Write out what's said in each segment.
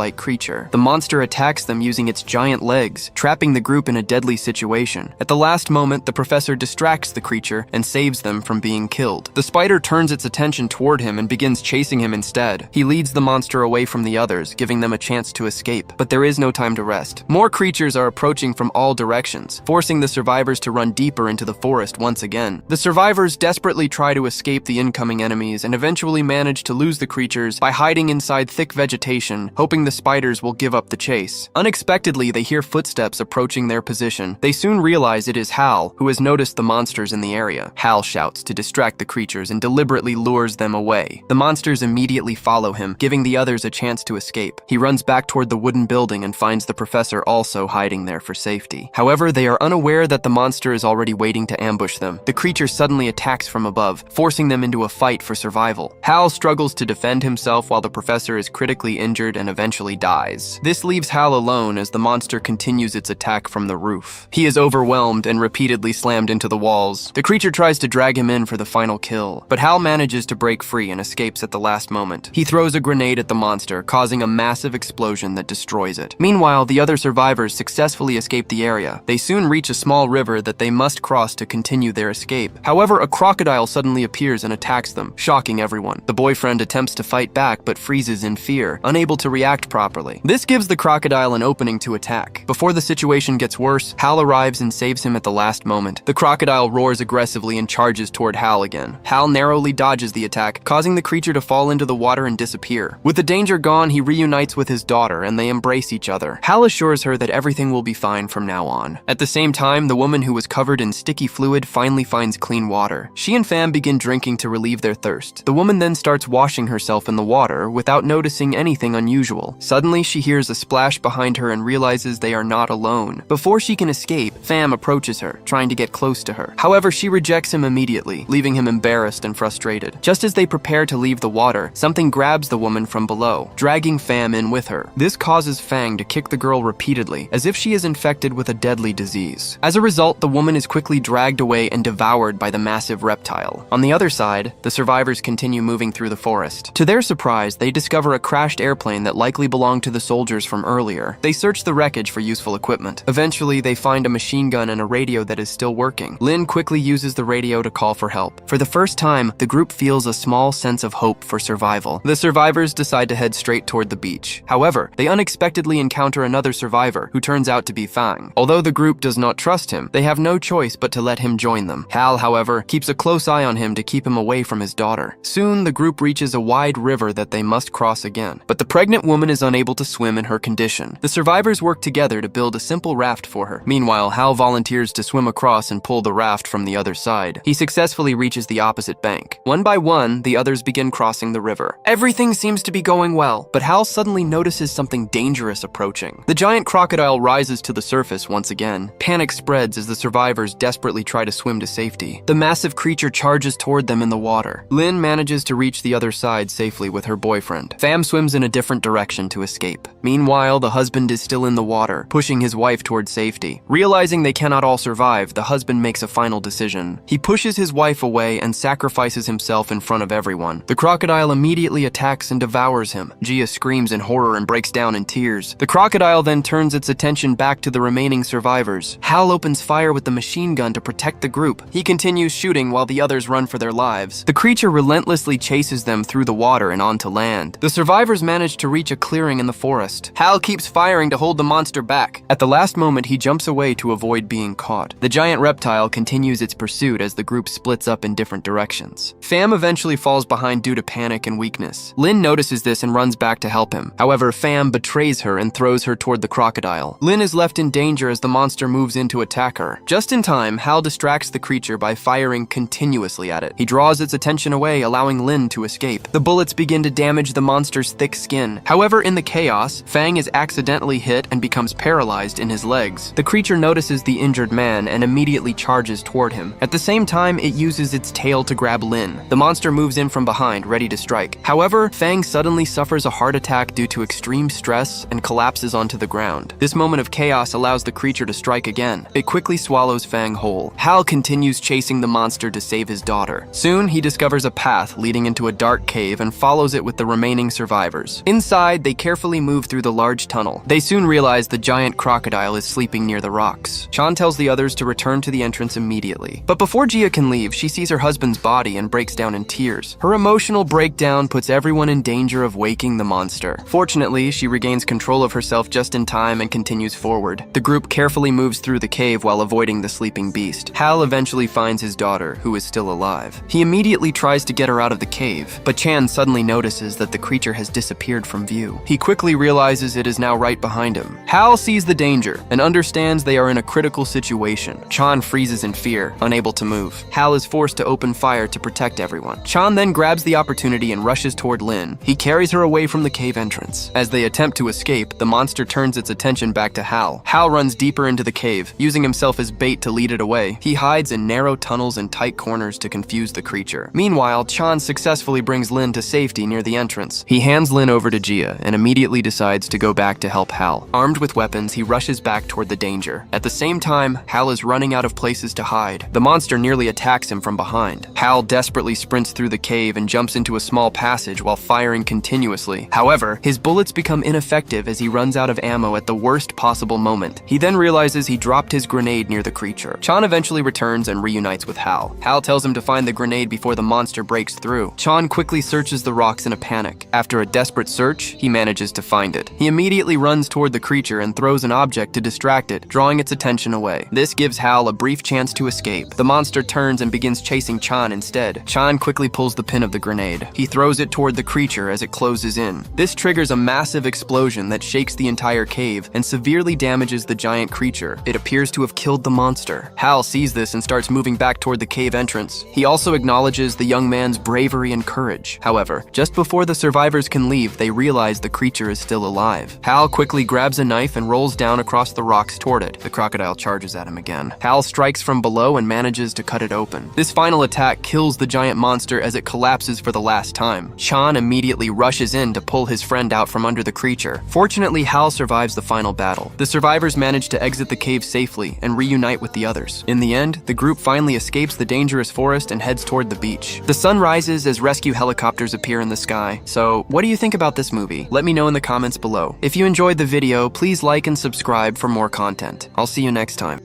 serpent-like creature. The monster attacks them using its giant legs, trapping the group in a deadly situation. At the last moment, the professor distracts the creature and saves them from being killed. The spider turns its attention toward him and begins chasing him instead. He leads the monster away from the others, giving them a chance to escape. But there is no time to rest. More creatures are approaching from all directions, forcing the survivors to run deeper into the forest once again. The survivors desperately try to escape the incoming enemies and eventually manage to lose the creatures by hiding inside thick vegetation, hoping the spiders will give up the chase. Unexpectedly, they hear footsteps approaching their position. They soon realize it is Hal, who has noticed the monsters in the area. Hal shouts to distract the creatures and deliberately lures them away. The monsters immediately follow him, giving the others a chance to escape. He runs back toward the wooden building and finds the professor also hiding there for safety. However, they are unaware that the monster is already waiting to ambush them. The creature suddenly attacks from above, forcing them into a fight for survival. Hal struggles to defend himself while the professor is critically injured and eventually dies. This leaves Hal alone as the monster continues its attack from the roof. He is overwhelmed and repeatedly slammed into the walls. The creature tries to drag him in for the final kill, but Hal manages to break free and escapes at the last moment. He throws a grenade at the monster, causing a massive explosion that destroys it. Meanwhile, the other survivors successfully escape the area. They soon reach a small river that they must cross to continue their escape. However, a crocodile suddenly appears and attacks them, shocking everyone. The boyfriend attempts to fight back but freezes in fear, unable to react properly. This gives the crocodile an opening to attack. Before the situation gets worse, Hal arrives and saves him at the last moment. The crocodile roars aggressively and charges toward Hal again. Hal narrowly dodges the attack, causing the creature to fall into the water and disappear. With the danger gone, he reunites with his daughter and they embrace each other. Hal assures her that everything will be fine from now on. At the same time, the woman who was covered in sticky fluid finally finds clean water. She and Fam begin drinking to relieve their thirst. The woman then starts washing herself in the water without noticing anything unusual. Suddenly, she hears a splash behind her and realizes they are not alone. Before she can escape, Fam approaches her, trying to get close to her. However, she rejects him immediately, leaving him embarrassed and frustrated. Just as they prepare to leave the water, something grabs the woman from below, dragging Fam in with her. This causes Fang to kick the girl repeatedly, as if she is infected with a deadly disease. As a result, the woman is quickly dragged away and devoured by the massive reptile. On the other side, the survivors continue moving through the forest. To their surprise, they discover a crashed airplane that likely belonged to the soldiers from earlier. They search the wreckage for useful equipment. Eventually, they find a machine gun and a radio that is still working. Lynn quickly uses the radio to call for help. For the first time, the group feels a small sense of hope for survival. The survivors decide to head straight toward the beach. However, they unexpectedly encounter another survivor, who turns out to be Fang. Although the group does not trust him, they have no choice but to let him join them. Hal, however, keeps a close eye on him to keep him away from his daughter. Soon, the group reaches a wide river that they must cross again. But the pregnant woman is unable to swim in her condition. The survivors work together to build a simple raft for her. Meanwhile, Hal volunteers to swim across and pull the raft from the other side. He successfully reaches the opposite bank. One by one, the others begin crossing the river. Everything seems to be going well, but Hal suddenly notices something dangerous approaching. The giant crocodile rises to the surface once again. Panic spreads as the survivors desperately try to swim to safety. The massive creature charges toward them in the water. Lynn manages to reach the other side safely with her boyfriend. Fam swims in a different direction to escape. Meanwhile, the husband is still in the water, pushing his wife toward safety. Realizing they cannot all survive, the husband makes a final decision. He pushes his wife away and sacrifices himself in front of everyone. The crocodile immediately attacks and devours him. Gia screams in horror and breaks down in tears. The crocodile then turns its attention back to the remaining survivors. Hal opens fire with the machine gun to protect the group. He continues shooting while the others run for their lives. The creature relentlessly chases them through the water and onto land. The survivors manage to reach a clearing in the forest. Hal keeps firing to hold the monster back. At the last moment, he jumps away to avoid being caught. The giant reptile continues its pursuit as the group splits up in different directions. Fam eventually falls behind due to panic and weakness. Lynn notices this and runs back to help him. However, Fam betrays her and throws her toward the crocodile. Lynn is left in danger as the monster moves in to attack her. Just in time, Hal distracts the creature by firing continuously at it. He draws its attention away, allowing Lynn to escape. The bullets begin to damage the monster's thick skin. However, in the chaos, Fang is accidentally hit and becomes paralyzed in his legs. The creature notices the injured man and immediately charges toward him. At the same time, it uses its tail to grab Lynn. The monster moves in from behind, ready to strike. However, Fang suddenly suffers a heart attack due to extreme stress and collapses onto the ground. This moment of chaos allows the creature to strike again. It quickly swallows Fang whole. Hal continues chasing the monster to save his daughter. Soon, he discovers a path leading into a dark cave and follows it with the remaining survivors. Inside, they they carefully move through the large tunnel. They soon realize the giant crocodile is sleeping near the rocks. Chan tells the others to return to the entrance immediately. But before Jia can leave, she sees her husband's body and breaks down in tears. Her emotional breakdown puts everyone in danger of waking the monster. Fortunately, she regains control of herself just in time and continues forward. The group carefully moves through the cave while avoiding the sleeping beast. Hal eventually finds his daughter, who is still alive. He immediately tries to get her out of the cave, but Chan suddenly notices that the creature has disappeared from view. He quickly realizes it is now right behind him. Hal sees the danger and understands they are in a critical situation. Chan freezes in fear, unable to move. Hal is forced to open fire to protect everyone. Chan then grabs the opportunity and rushes toward Lin. He carries her away from the cave entrance. As they attempt to escape, the monster turns its attention back to Hal. Hal runs deeper into the cave, using himself as bait to lead it away. He hides in narrow tunnels and tight corners to confuse the creature. Meanwhile, Chan successfully brings Lin to safety near the entrance. He hands Lin over to Jia and immediately decides to go back to help Hal. Armed with weapons, he rushes back toward the danger. At the same time, Hal is running out of places to hide. The monster nearly attacks him from behind. Hal desperately sprints through the cave and jumps into a small passage while firing continuously. However, his bullets become ineffective as he runs out of ammo at the worst possible moment. He then realizes he dropped his grenade near the creature. Chan eventually returns and reunites with Hal. Hal tells him to find the grenade before the monster breaks through. Chan quickly searches the rocks in a panic. After a desperate search, he manages to find it. He immediately runs toward the creature and throws an object to distract it, drawing its attention away. This gives Hal a brief chance to escape. The monster turns and begins chasing Chan instead. Chan quickly pulls the pin of the grenade. He throws it toward the creature as it closes in. This triggers a massive explosion that shakes the entire cave and severely damages the giant creature. It appears to have killed the monster. Hal sees this and starts moving back toward the cave entrance. He also acknowledges the young man's bravery and courage. However, just before the survivors can leave, they realize the creature is still alive. Hal quickly grabs a knife and rolls down across the rocks toward it. The crocodile charges at him again. Hal strikes from below and manages to cut it open. This final attack kills the giant monster as it collapses for the last time. Chan immediately rushes in to pull his friend out from under the creature. Fortunately, Hal survives the final battle. The survivors manage to exit the cave safely and reunite with the others. In the end, the group finally escapes the dangerous forest and heads toward the beach. The sun rises as rescue helicopters appear in the sky. So, what do you think about this movie? Let me know in the comments below. If you enjoyed the video, please like and subscribe for more content. I'll see you next time.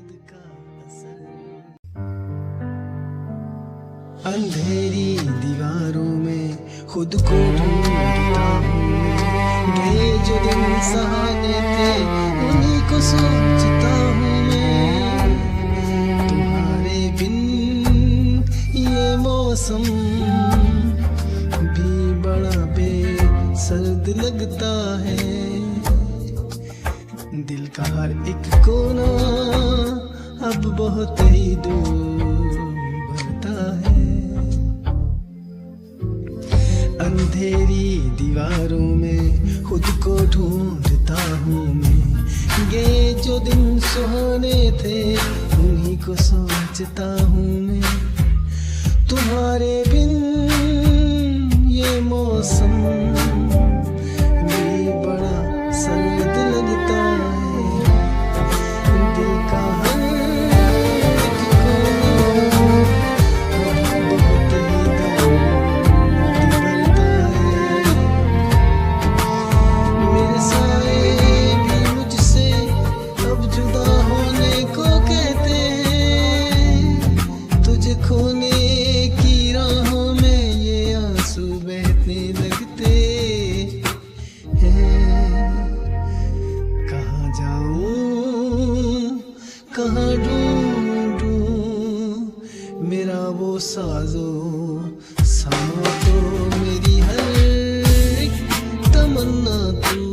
अंधेरी दीवारों में खुद को ढूंढता हूँ गए जो दिन सहाने थे उन्हीं को सोचता हूँ मैं तुम्हारे बिन ये मौसम भी बड़ा बेसर्द लगता है दिल का हर एक कोना अब बहुत ही दूर भरता है अंधेरी दीवारों में खुद को ढूंढता हूँ मैं ये जो दिन सुहाने थे उन्हीं को सोचता हूँ मैं तुम्हारे बिन ये मौसम भी बड़ा सर्द लगता है दिल का हर एक कोना बहुत ही दर्द भरता है मेरे साए भी मुझसे अब जुदा होने को कहते हैं तुझे खोने की राहों में ये आंसू बहने लगते हैं कहाँ जाऊं कहाँ ढूंढूं मेरा वो साजो सामा तो मेरी हर एक तमन्ना तू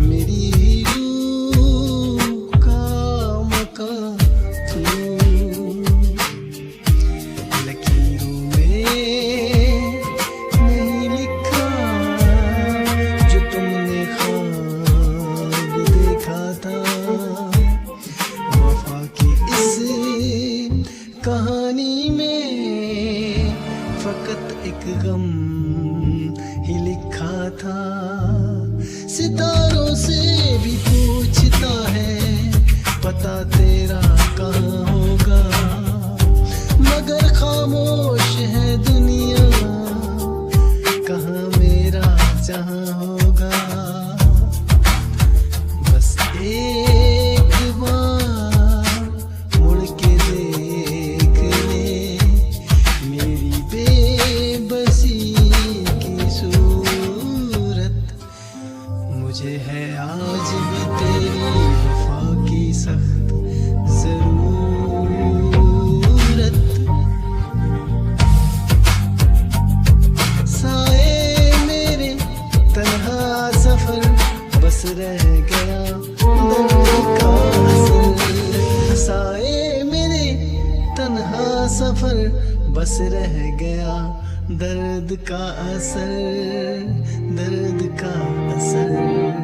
मेरी रूह का मका तू लकीरों में नहीं लिखा जो तुमने ख्वाब देखा था वफा की इस कहानी में सफर बस रह गया दर्द का असर, दर्द का असर।